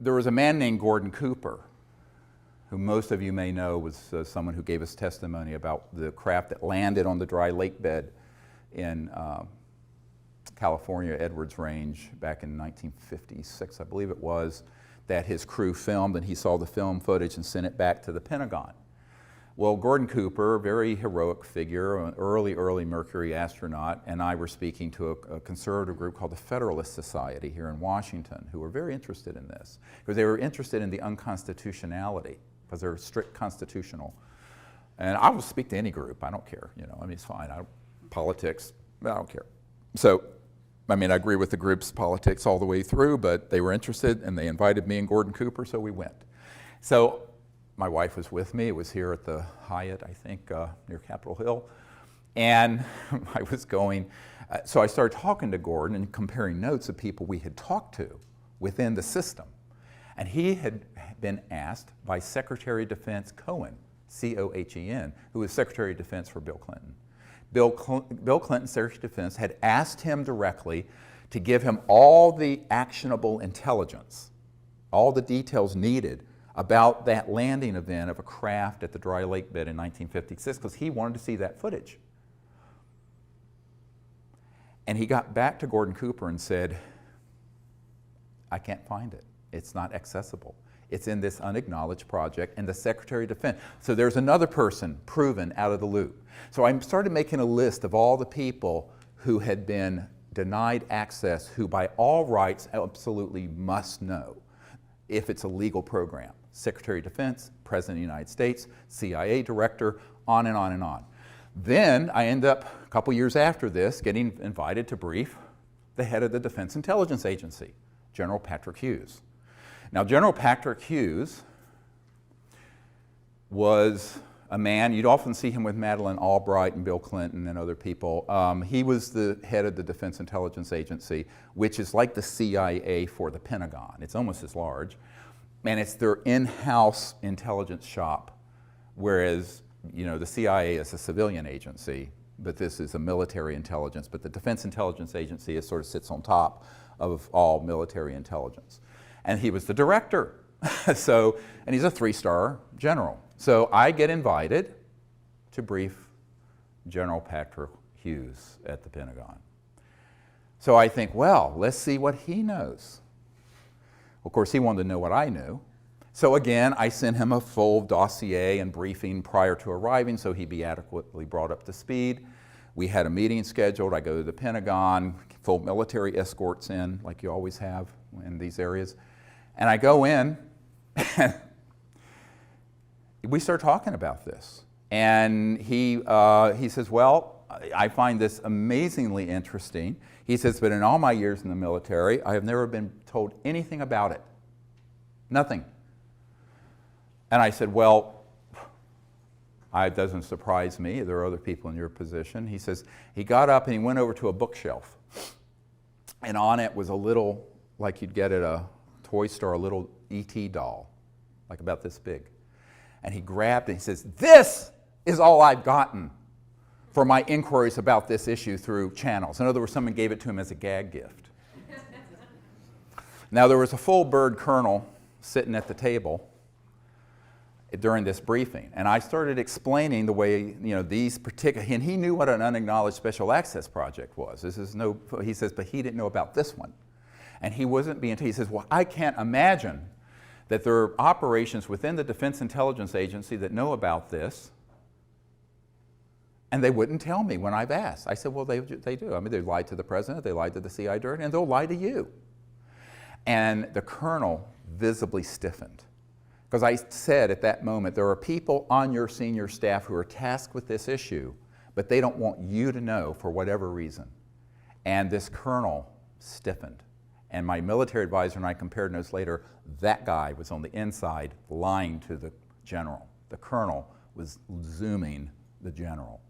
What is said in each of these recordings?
there was a man named Gordon Cooper, who most of you may know was someone who gave us testimony about the craft that landed on the dry lake bed in California, Edwards Range, back in 1956, I believe it was, that his crew filmed, and he saw the film footage and sent it back to the Pentagon. Well, Gordon Cooper, a very heroic figure, an early Mercury astronaut, and I were speaking to a conservative group called the Federalist Society here in Washington, who were very interested in this, because they were interested in the unconstitutionality, because they're strict constitutional. And I will speak to any group, I don't care, you know, I mean, it's fine, politics, I don't care. So, I mean, I agree with the group's politics all the way through, but they were interested and they invited me and Gordon Cooper, so we went. So my wife was with me. It was here at the Hyatt, I think, near Capitol Hill. And I was going, so I started talking to Gordon and comparing notes of people we had talked to within the system. And he had been asked by Secretary of Defense Cohen, C-O-H-E-N, who was Secretary of Defense for Bill Clinton. Bill Clinton, Secretary of Defense, had asked him directly to give him all the actionable intelligence, all the details needed about that landing event of a craft at the dry lake bed in 1956, because he wanted to see that footage. And he got back to Gordon Cooper and said, I can't find it. It's not accessible. It's in this unacknowledged project and the Secretary of Defense. So there's another person proven out of the loop. So I started making a list of all the people who had been denied access, who by all rights absolutely must know if it's a legal program. Secretary of Defense, President of the United States, CIA Director, on and on and on. Then I end up, a couple years after this, getting invited to brief the head of the Defense Intelligence Agency, General Patrick Hughes. Now, General Patrick Hughes was a man, you'd often see him with Madeleine Albright and Bill Clinton and other people. He was the head of the Defense Intelligence Agency, which is like the CIA for the Pentagon. It's almost as large. And it's their in-house intelligence shop, whereas, you know, the CIA is a civilian agency, but this is a military intelligence. But the Defense Intelligence Agency is sort of sits on top of all military intelligence. And he was the director. So, and he's a 3-star general. So I get invited to brief General Patrick Hughes at the Pentagon. So I think, well, let's see what he knows. Of course, he wanted to know what I knew. So again, I sent him a full dossier and briefing prior to arriving so he'd be adequately brought up to speed. We had a meeting scheduled. I go to the Pentagon, full military escorts in, like you always have in these areas. And I go in, and we start talking about this. And he says, well, I find this amazingly interesting. He says, but in all my years in the military, I have never been told anything about it. Nothing. And I said, well, it doesn't surprise me. There are other people in your position. He says, he got up and he went over to a bookshelf. And on it was a little, like you'd get at a toy store, a little E.T. doll, like about this big. And he grabbed it and he says, this is all I've gotten for my inquiries about this issue through channels. In other words, someone gave it to him as a gag gift. Now, there was a full bird colonel sitting at the table during this briefing, and I started explaining the way, you know, these particular, and he knew what an unacknowledged special access project was. This is no, he says, but he didn't know about this one. And he wasn't being, he says, well, I can't imagine that there are operations within the Defense Intelligence Agency that know about this, and they wouldn't tell me when I've asked. I said, well, they do. I mean, they lied to the president, they lied to the CIA director, and they'll lie to you. And the colonel visibly stiffened. Because I said at that moment, there are people on your senior staff who are tasked with this issue, but they don't want you to know for whatever reason. And this colonel stiffened. And my military advisor and I compared notes later, that guy was on the inside lying to the general. The colonel was zooming the general.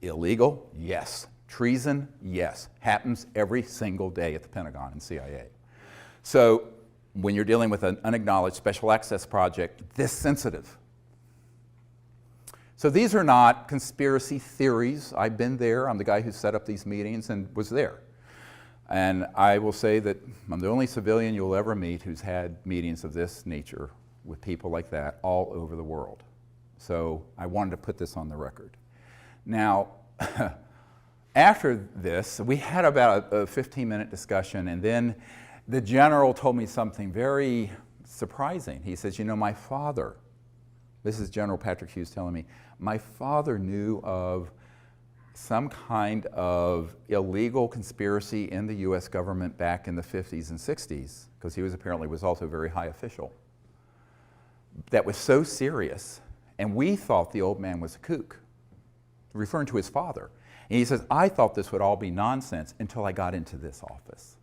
Illegal? Yes. Treason? Yes. Happens every single day at the Pentagon and CIA. So when you're dealing with an unacknowledged special access project this sensitive. So these are not conspiracy theories. I've been there. I'm the guy who set up these meetings and was there. And I will say that I'm the only civilian you'll ever meet who's had meetings of this nature with people like that all over the world. So I wanted to put this on the record. Now, after this, we had about a 15-minute discussion, and then the general told me something very surprising. He says, you know, my father, this is General Patrick Hughes telling me, my father knew of some kind of illegal conspiracy in the US government back in the 50s and 60s, because he was apparently was also a very high official, that was so serious, and we thought the old man was a kook, referring to his father. And he says, I thought this would all be nonsense until I got into this office,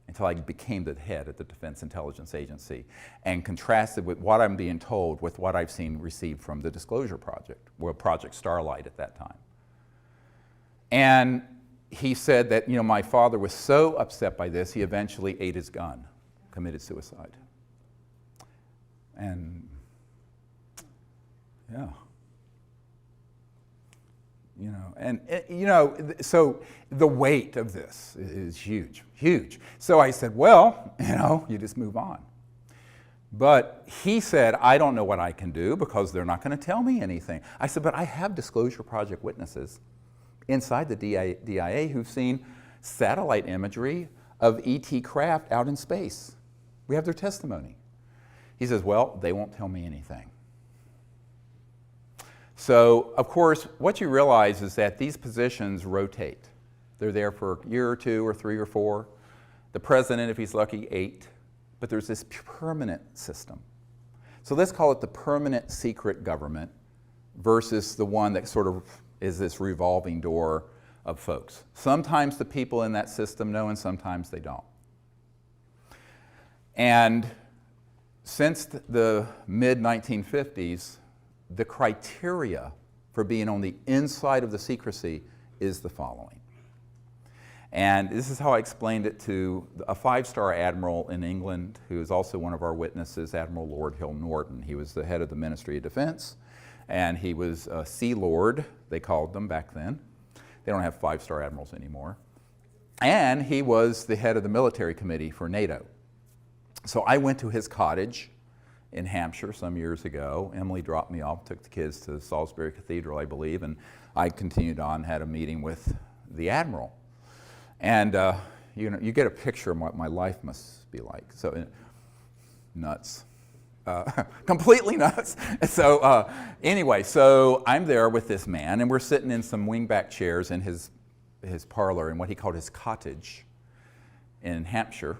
until I became the head of the Defense Intelligence Agency, and contrasted with what I'm being told with what I've seen received from the Disclosure Project, or Project Starlight at that time. And he said that, you know, my father was so upset by this, he eventually ate his gun, committed suicide. And yeah. You know, and you know, so the weight of this is huge, huge. So I said, well, you know, you just move on. But he said, I don't know what I can do because they're not going to tell me anything. I said, but I have Disclosure Project witnesses inside the DIA who've seen satellite imagery of ET craft out in space. We have their testimony. He says, well, they won't tell me anything. So, of course, what you realize is that these positions rotate. They're there for a year or two or 3 or 4. The president, if he's lucky, 8. But there's this permanent system. So let's call it the permanent secret government versus the one that sort of is this revolving door of folks. Sometimes the people in that system know and sometimes they don't. And since the mid-1950s, the criteria for being on the inside of the secrecy is the following. And this is how I explained it to a 5-star admiral in England who is also one of our witnesses, Admiral Lord Hill Norton. He was the head of the Ministry of Defense, and he was a Sea Lord, they called them back then. They don't have 5-star admirals anymore. And he was the head of the military committee for NATO. So I went to his cottage in Hampshire some years ago. Emily dropped me off, took the kids to Salisbury Cathedral, I believe, and I continued on, had a meeting with the admiral. And you know, you get a picture of what my life must be like. So nuts, completely nuts. So anyway, so I'm there with this man, and we're sitting in some wingback chairs in his parlor in what he called his cottage in Hampshire.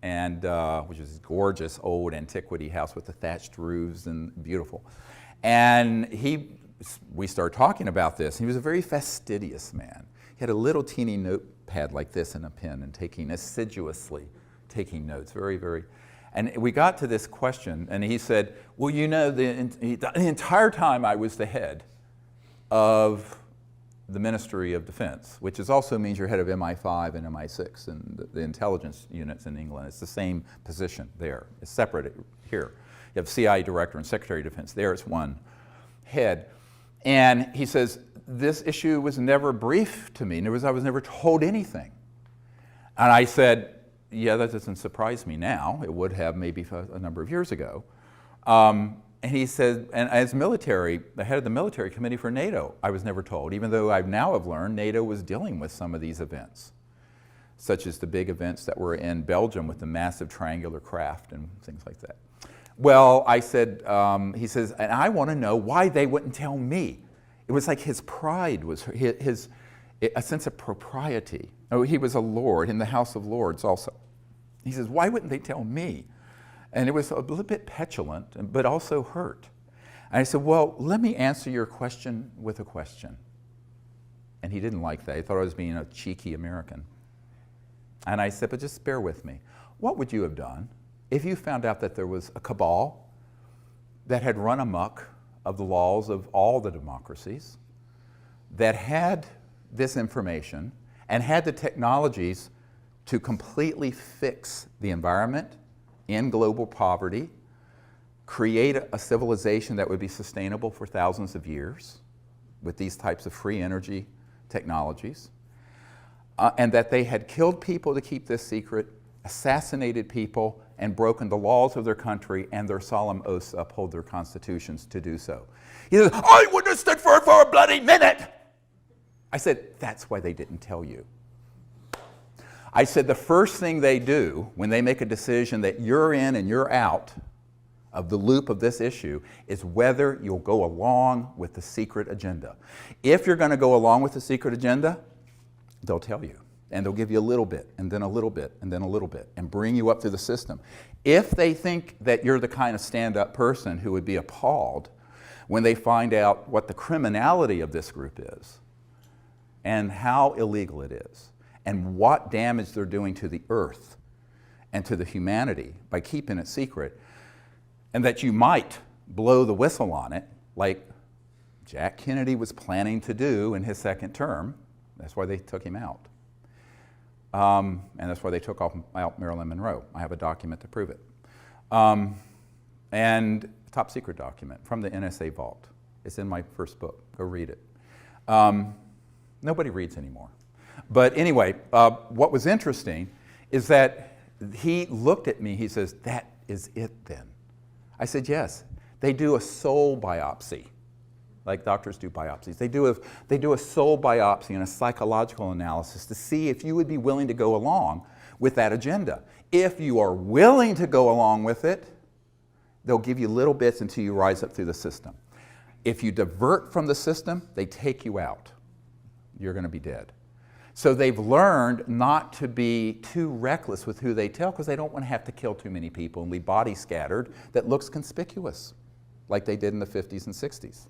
And which is a gorgeous old antiquity house with the thatched roofs and beautiful. And we started talking about this. He was a very fastidious man. He had a little teeny notepad like this and a pen and assiduously taking notes, very, very. And we got to this question, and he said, well, you know, the entire time I was the head of the Ministry of Defense, which also means you're head of MI5 and MI6 and the intelligence units in England. It's the same position there. It's separate here. You have CIA Director and Secretary of Defense. There it's one head. And he says, this issue was never briefed to me. I was never told anything. And I said, yeah, that doesn't surprise me now. It would have maybe a number of years ago. And he said, and as military, the head of the military committee for NATO, I was never told, even though I now have learned NATO was dealing with some of these events, such as the big events that were in Belgium with the massive triangular craft and things like that. Well, I said, he says, and I want to know why they wouldn't tell me. It was like his pride was a sense of propriety. Oh, he was a lord in the House of Lords also. He says, why wouldn't they tell me? And it was a little bit petulant, but also hurt. And I said, well, let me answer your question with a question. And he didn't like that. He thought I was being a cheeky American. And I said, but just bear with me. What would you have done if you found out that there was a cabal that had run amok of the laws of all the democracies, that had this information and had the technologies to completely fix the environment, end global poverty, create a civilization that would be sustainable for thousands of years with these types of free energy technologies? and that they had killed people to keep this secret, assassinated people, and broken the laws of their country and their solemn oaths to uphold their constitutions to do so. He says, I wouldn't have stood for it for a bloody minute. I said, that's why they didn't tell you. I said, the first thing they do when they make a decision that you're in and you're out of the loop of this issue is whether you'll go along with the secret agenda. If you're going to go along with the secret agenda, they'll tell you. And they'll give you a little bit, and then a little bit, and then a little bit, and bring you up through the system. If they think that you're the kind of stand-up person who would be appalled when they find out what the criminality of this group is, and how illegal it is, and what damage they're doing to the earth and to the humanity by keeping it secret, and that you might blow the whistle on it, like Jack Kennedy was planning to do in his second term. That's why they took him out. And that's why they took out Marilyn Monroe. I have a document to prove it. And a top secret document from the NSA vault. It's in my first book. Go read it. Nobody reads anymore. But anyway, what was interesting is that he looked at me, he says, that is it then. I said, yes. They do a soul biopsy, like doctors do biopsies. They do a soul biopsy and a psychological analysis to see if you would be willing to go along with that agenda. If you are willing to go along with it, they'll give you little bits until you rise up through the system. If you divert from the system, they take you out. You're going to be dead. So they've learned not to be too reckless with who they tell because they don't want to have to kill too many people and leave bodies scattered that looks conspicuous, like they did in the 50s and 60s.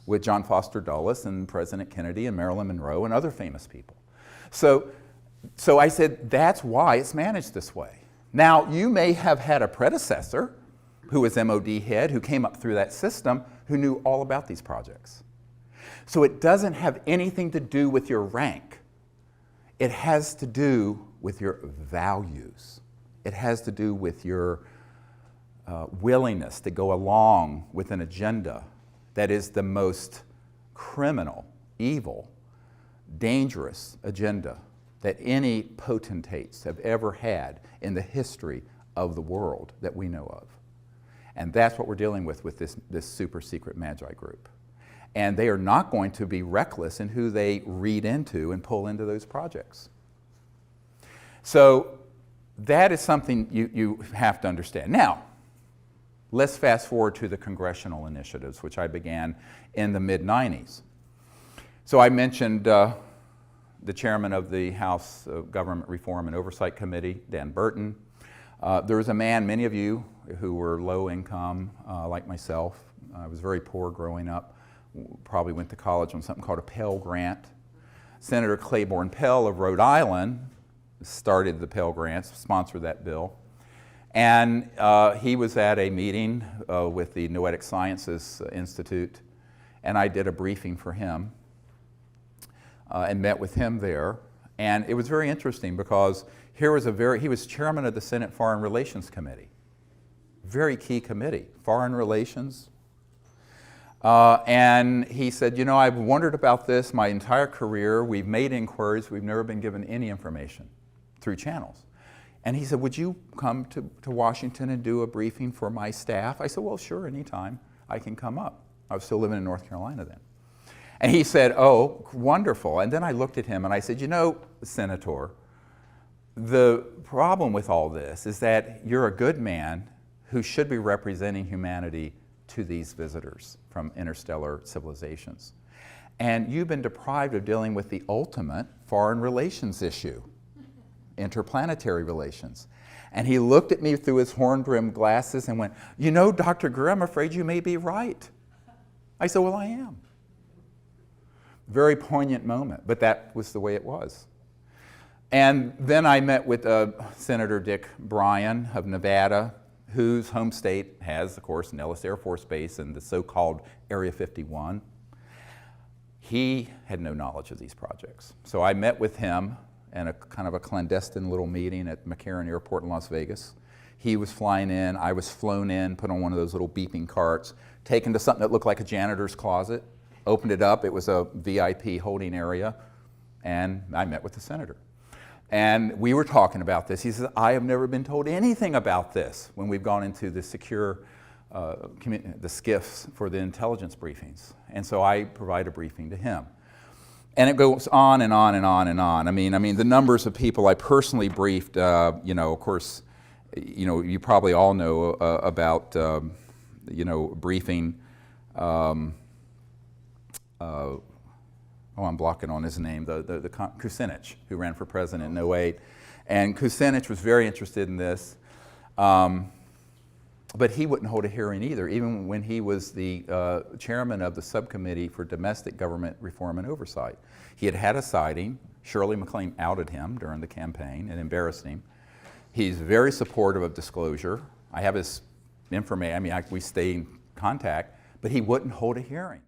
With John Foster Dulles and President Kennedy and Marilyn Monroe and other famous people. So I said, that's why it's managed this way. Now, you may have had a predecessor who was MOD head, who came up through that system, who knew all about these projects. So it doesn't have anything to do with your rank. It has to do with your values. It has to do with your willingness to go along with an agenda that is the most criminal, evil, dangerous agenda that any potentates have ever had in the history of the world that we know of. And that's what we're dealing with this super secret Magi group. And they are not going to be reckless in who they read into and pull into those projects. So that is something you have to understand. Now, let's fast forward to the congressional initiatives, which I began in the mid-90s. So I mentioned the chairman of the House Government Reform and Oversight Committee, Dan Burton. There was a man, many of you who were low income, like myself. I was very poor growing up, probably went to college on something called a Pell Grant. Senator Claiborne Pell of Rhode Island started the Pell Grants, sponsored that bill. And he was at a meeting with the Noetic Sciences Institute, and I did a briefing for him and met with him there. And it was very interesting because he was chairman of the Senate Foreign Relations Committee. Very key committee, foreign relations. And he said, you know, I've wondered about this my entire career. We've made inquiries. We've never been given any information through channels. And he said, would you come to Washington and do a briefing for my staff? I said, well, sure, anytime I can come up. I was still living in North Carolina then. And he said, oh, wonderful. And then I looked at him and I said, you know, Senator, the problem with all this is that you're a good man who should be representing humanity to these visitors from interstellar civilizations. And you've been deprived of dealing with the ultimate foreign relations issue, interplanetary relations. And he looked at me through his horn-rimmed glasses and went, you know, Dr. Greer, I'm afraid you may be right. I said, well, I am. Very poignant moment, but that was the way it was. And then I met with Senator Dick Bryan of Nevada, whose home state has, of course, Nellis Air Force Base and the so-called Area 51. He had no knowledge of these projects. So I met with him in a kind of a clandestine little meeting at McCarran Airport in Las Vegas. He was flying in, I was flown in, put on one of those little beeping carts, taken to something that looked like a janitor's closet, opened it up, it was a VIP holding area, and I met with the senator. And we were talking about this. He says, I have never been told anything about this when we've gone into the secure, the SCIFs for the intelligence briefings. And so I provide a briefing to him. And it goes on and on and on and on. I mean, the numbers of people I personally briefed, you know, of course, you know, you probably all know about, you know, briefing, I'm blocking on his name, Kucinich, who ran for president in 2008. And Kucinich was very interested in this, but he wouldn't hold a hearing either, even when he was the chairman of the subcommittee for domestic government reform and oversight. He had had a sighting. Shirley MacLaine outed him during the campaign and embarrassed him. He's very supportive of disclosure. I have his information, I mean, we stay in contact, but he wouldn't hold a hearing.